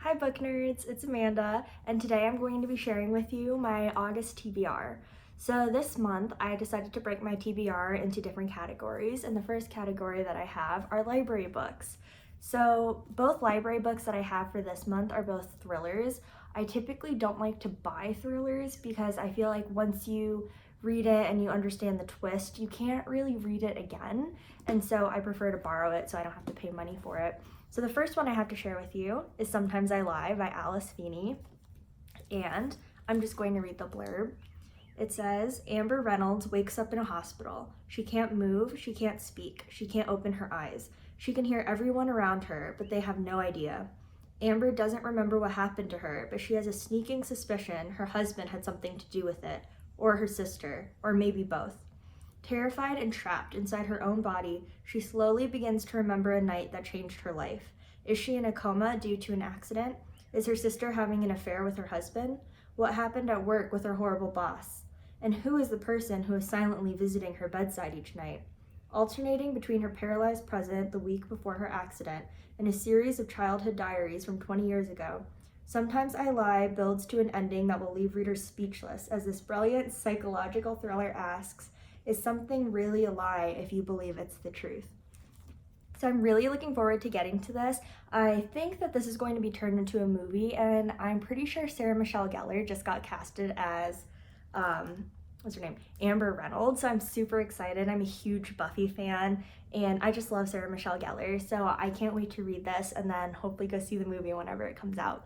Hi book nerds, it's Amanda, and today I'm going to be sharing with you my August TBR. So this month I decided to break my TBR into different categories, and the first category that I have are library books. So both library books that I have for this month are both thrillers. I typically don't like to buy thrillers because I feel like once you read it and you understand the twist, you can't really read it again, and so I prefer to borrow it so I don't have to pay money for it. So the first one I have to share with you is Sometimes I Lie by Alice Feeney, and I'm just going to read the blurb. It says, Amber Reynolds wakes up in a hospital. She can't move, she can't speak, she can't open her eyes. She can hear everyone around her, but they have no idea. Amber doesn't remember what happened to her, but she has a sneaking suspicion her husband had something to do with it, or her sister, or maybe both. Terrified and trapped inside her own body, she slowly begins to remember a night that changed her life. Is she in a coma due to an accident? Is her sister having an affair with her husband? What happened at work with her horrible boss? And who is the person who is silently visiting her bedside each night? Alternating between her paralyzed present the week before her accident and a series of childhood diaries from 20 years ago, Sometimes I Lie builds to an ending that will leave readers speechless as this brilliant psychological thriller asks, is something really a lie if you believe it's the truth? So I'm really looking forward to getting to this. I think that this is going to be turned into a movie, and I'm pretty sure Sarah Michelle Gellar just got casted as, what's her name? Amber Reynolds. So I'm super excited. I'm a huge Buffy fan, and I just love Sarah Michelle Gellar. So I can't wait to read this and then hopefully go see the movie whenever it comes out.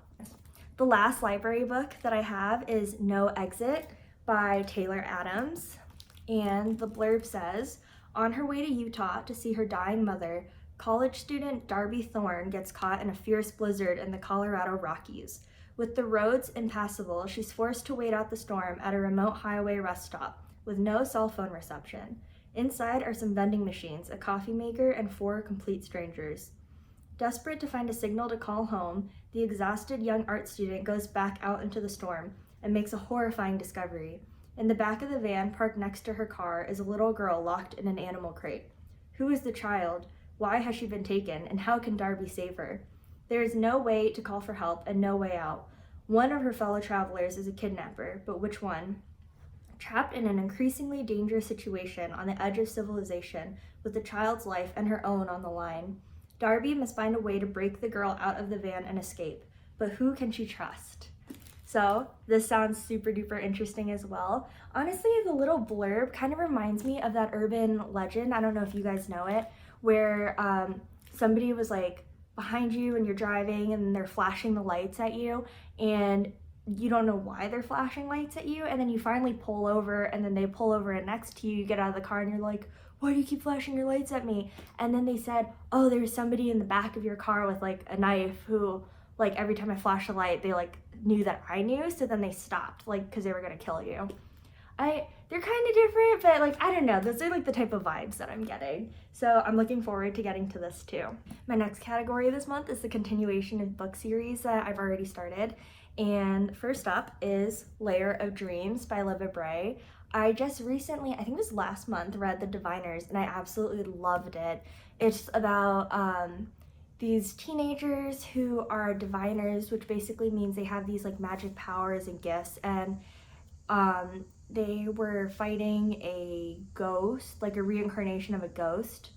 The last library book that I have is No Exit by Taylor Adams. And the blurb says, on her way to Utah to see her dying mother, college student Darby Thorne gets caught in a fierce blizzard in the Colorado Rockies. With the roads impassable, she's forced to wait out the storm at a remote highway rest stop with no cell phone reception. Inside are some vending machines, a coffee maker, and 4 complete strangers. Desperate to find a signal to call home, the exhausted young art student goes back out into the storm and makes a horrifying discovery. In the back of the van, parked next to her car, is a little girl locked in an animal crate. Who is the child? Why has she been taken? And how can Darby save her? There is no way to call for help and no way out. One of her fellow travelers is a kidnapper, but which one? Trapped in an increasingly dangerous situation on the edge of civilization, with the child's life and her own on the line, Darby must find a way to break the girl out of the van and escape. But who can she trust? So this sounds super duper interesting as well. Honestly, the little blurb kind of reminds me of that urban legend, I don't know if you guys know it, where somebody was like behind you and you're driving and they're flashing the lights at you and you don't know why they're flashing lights at you, and then you finally pull over and then they pull over and next to you, you get out of the car and you're like, why do you keep flashing your lights at me? And then they said, oh, there's somebody in the back of your car with like a knife who, like, every time I flash a light, they like knew that I knew, so then they stopped, like, because they were gonna kill you. They're kind of different, but like, I don't know, those are like the type of vibes that I'm getting. So I'm looking forward to getting to this too. My next category this month is the continuation of book series that I've already started. And first up is Layer of Dreams by Liva Bray. I just recently, I think it was last month, read The Diviners, and I absolutely loved it. It's about these teenagers who are diviners, which basically means they have these like magic powers and gifts, and they were fighting a ghost, like a reincarnation of a ghost,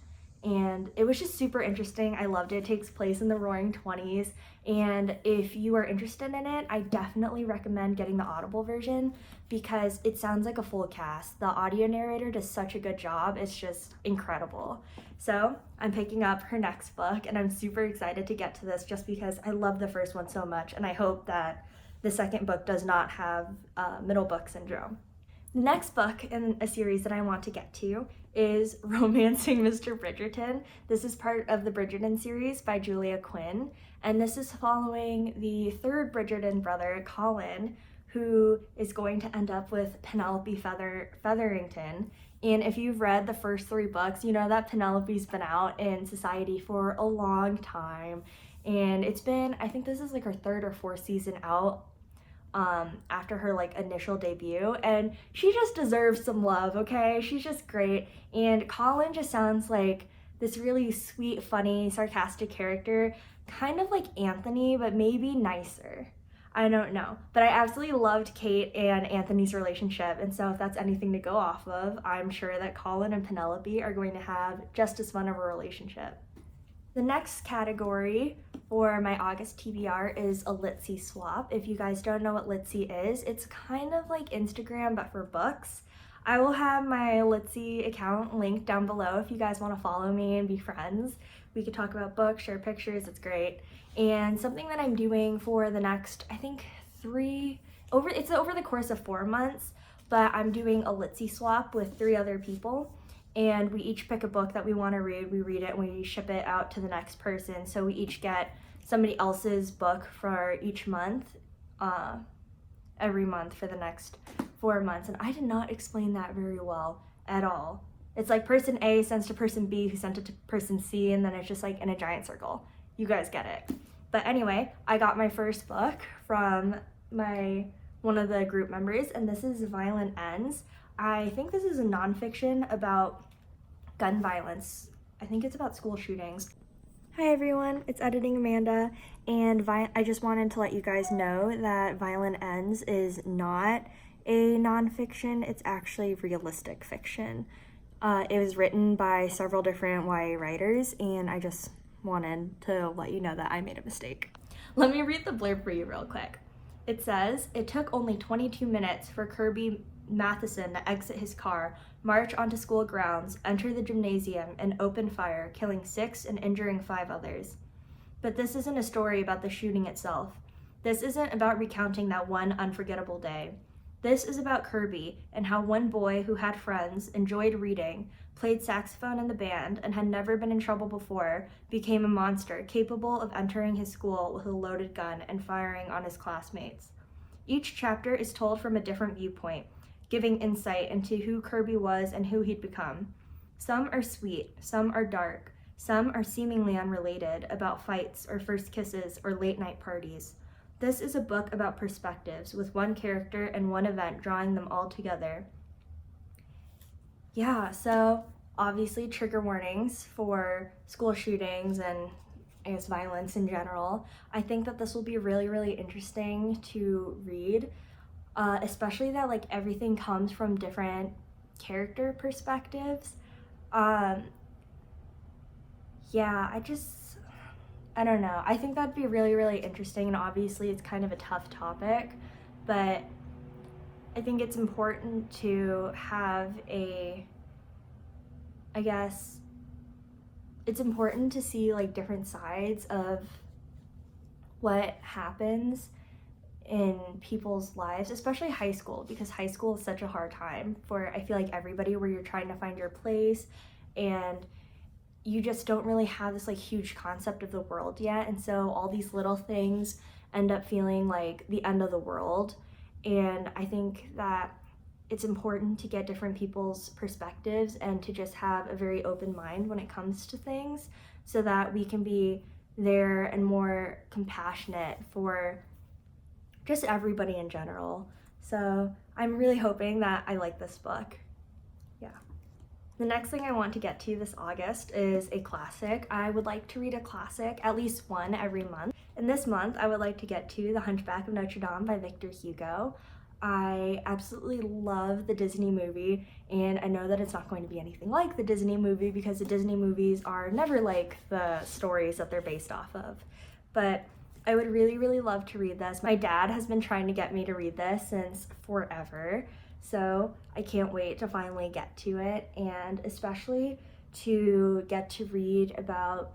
and it was just super interesting. I loved it. It takes place in the Roaring 20s, and if you are interested in it, I definitely recommend getting the Audible version because it sounds like a full cast. The audio narrator does such a good job. It's just incredible. So I'm picking up her next book, and I'm super excited to get to this just because I love the first one so much, and I hope that the second book does not have middle book syndrome. The next book in a series that I want to get to is Romancing Mr. Bridgerton. This is part of the Bridgerton series by Julia Quinn, and this is following the third Bridgerton brother, Colin, who is going to end up with Penelope Featherington. And if you've read the first 3 books, you know that Penelope's been out in society for a long time, and it's been, I think this is like her 3rd or 4th season out after her like initial debut, and she just deserves some love, okay? She's just great, and Colin just sounds like this really sweet, funny, sarcastic character kind of like Anthony, but maybe nicer. I don't know. But I absolutely loved Kate and Anthony's relationship, and so if that's anything to go off of, I'm sure that Colin and Penelope are going to have just as fun of a relationship. The next category for my August TBR is a Litsy swap. If you guys don't know what Litsy is, it's kind of like Instagram but for books. I will have my Litsy account linked down below if you guys want to follow me and be friends. We could talk about books, share pictures, it's great. And something that I'm doing for the next, I think it's over the course of 4 months, but I'm doing a Litsy swap with 3 other people. And we each pick a book that we want to read, we read it, and we ship it out to the next person. So we each get somebody else's book for each month, every month for the next 4 months. And I did not explain that very well at all. It's like person A sends to person B, who sent it to person C, and then it's just like in a giant circle. You guys get it. But anyway, I got my first book from one of the group members, and this is Violent Ends. I think this is a nonfiction about gun violence. I think it's about school shootings. Hi everyone, it's Editing Amanda, and I just wanted to let you guys know that Violent Ends is not a nonfiction, it's actually realistic fiction. It was written by several different YA writers, and I just wanted to let you know that I made a mistake. Let me read the blurb for you real quick. It says, "It took only 22 minutes for Kirby Matheson to exit his car, march onto school grounds, enter the gymnasium, and open fire, killing 6 and injuring 5 others. But this isn't a story about the shooting itself. This isn't about recounting that one unforgettable day. This is about Kirby and how one boy who had friends, enjoyed reading, played saxophone in the band, and had never been in trouble before, became a monster capable of entering his school with a loaded gun and firing on his classmates. Each chapter is told from a different viewpoint, giving insight into who Kirby was and who he'd become. Some are sweet, some are dark, some are seemingly unrelated, about fights or first kisses or late night parties. This is a book about perspectives, with one character and one event drawing them all together." Yeah, so obviously trigger warnings for school shootings and I guess violence in general. I think that this will be really, really interesting to read, especially that like everything comes from different character perspectives. Yeah, I don't know. I think that'd be really, really interesting, and obviously it's kind of a tough topic, but I think it's important to have it's important to see like different sides of what happens in people's lives, especially high school, because high school is such a hard time for, I feel like, everybody, where you're trying to find your place and you just don't really have this like huge concept of the world yet, and so all these little things end up feeling like the end of the world. And I think that it's important to get different people's perspectives and to just have a very open mind when it comes to things, so that we can be there and more compassionate for just everybody in general. So I'm really hoping that I like this book. Yeah. The next thing I want to get to this August is a classic. I would like to read a classic, at least one every month. And this month, I would like to get to The Hunchback of Notre by Victor Hugo. I absolutely love the Disney movie, and I know that it's not going to be anything like the Disney movie because the Disney movies are never like the stories that they're based off of. But I would really, really love to read this. My dad has been trying to get me to read this since forever. So I can't wait to finally get to it, and especially to get to read about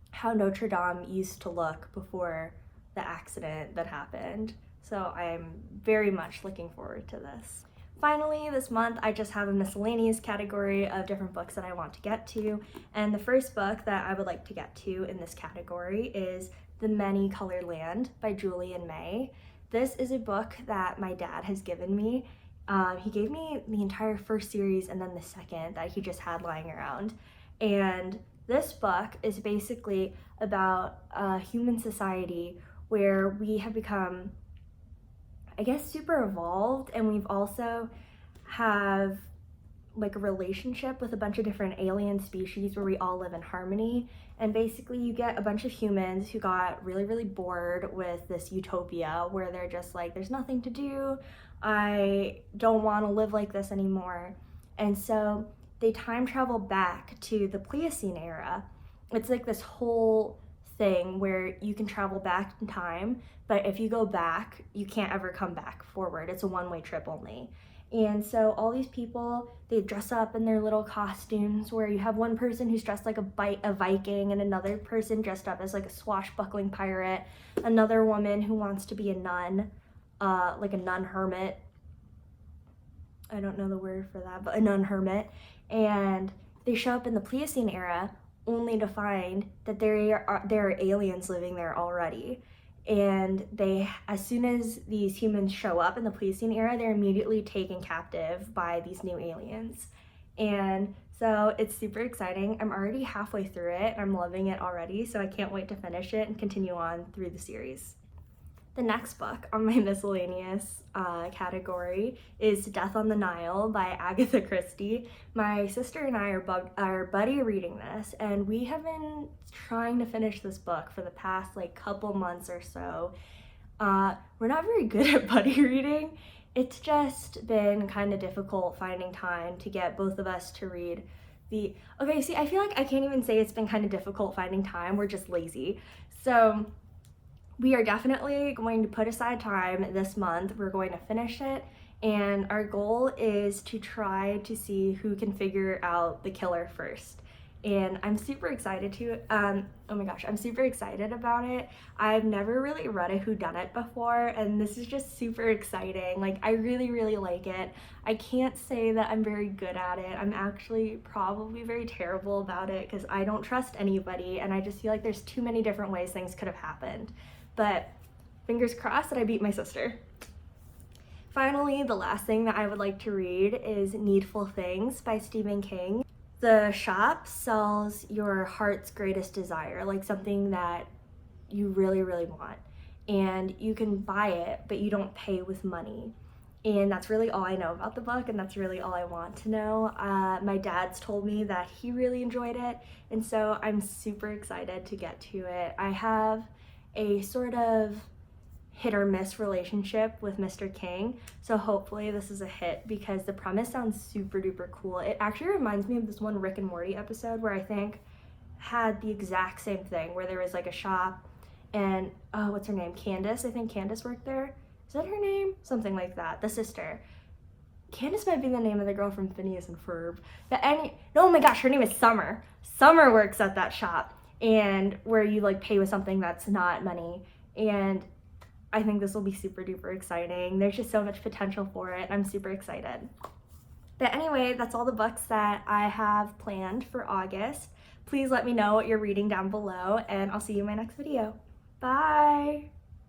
how Notre Dame used to look before the accident that happened. So I'm very much looking forward to this. Finally, this month I just have a miscellaneous category of different books that I want to get to, and the first book that I would like to get to in this category is The Many-Colored Land by Julian May. This is a book that my dad has given me. He gave me the entire first series and then the second that he just had lying around. And this book is basically about a human society where we have become, I guess, super evolved, and we've also have like a relationship with a bunch of different alien species where we all live in harmony. And basically you get a bunch of humans who got really, really bored with this utopia where they're just like, there's nothing to do. I don't want to live like this anymore. And so they time travel back to the Pliocene era. It's like this whole thing where you can travel back in time, but if you go back, you can't ever come back forward. It's a one-way trip only. And so all these people, they dress up in their little costumes where you have one person who's dressed like a Viking and another person dressed up as like a swashbuckling pirate, another woman who wants to be a nun, like a nun hermit. I don't know the word for that, but a nun hermit. And they show up in the Pliocene era only to find that there are aliens living there already. And as soon as these humans show up in the Pliocene era, they're immediately taken captive by these new aliens. And so it's super exciting. I'm already halfway through it and I'm loving it already, so I can't wait to finish it and continue on through the series. The next book on my miscellaneous category is Death on the Nile by Agatha Christie. My sister and I are buddy reading this, and we have been trying to finish this book for the past like couple months or so. We're not very good at buddy reading. It's just been kind of difficult finding time to get both of us to read I feel like I can't even say it's been kind of difficult finding time. We're just lazy. So we are definitely going to put aside time this month. We're going to finish it, and our goal is to try to see who can figure out the killer first. And I'm super excited I'm super excited about it. I've never really read a whodunit before, and this is just super exciting. Like, I really, really like it. I can't say that I'm very good at it. I'm actually probably very terrible about it because I don't trust anybody, and I just feel like there's too many different ways things could have happened. But fingers crossed that I beat my sister. Finally, the last thing that I would like to read is Needful Things by Stephen King. The shop sells your heart's greatest desire, like something that you really, really want. And you can buy it, but you don't pay with money. And that's really all I know about the book, and that's really all I want to know. My dad's told me that he really enjoyed it, and so I'm super excited to get to it. I have a sort of hit or miss relationship with Mr. King, so hopefully this is a hit because the premise sounds super duper cool. It actually reminds me of this one Rick and Morty episode where I think had the exact same thing, where there was like a shop and what's her name, Candace? I think Candace worked there. Is that her name? Something like that. The sister. Candace might be the name of the girl from Phineas and Ferb. Oh my gosh, her name is Summer. Summer works at that shop, and where you like pay with something that's not money. And I think this will be super duper exciting. There's just so much potential for it. I'm super excited. But anyway, that's all the books that I have planned for August. Please let me know what you're reading down below, and I'll see you in my next video. Bye!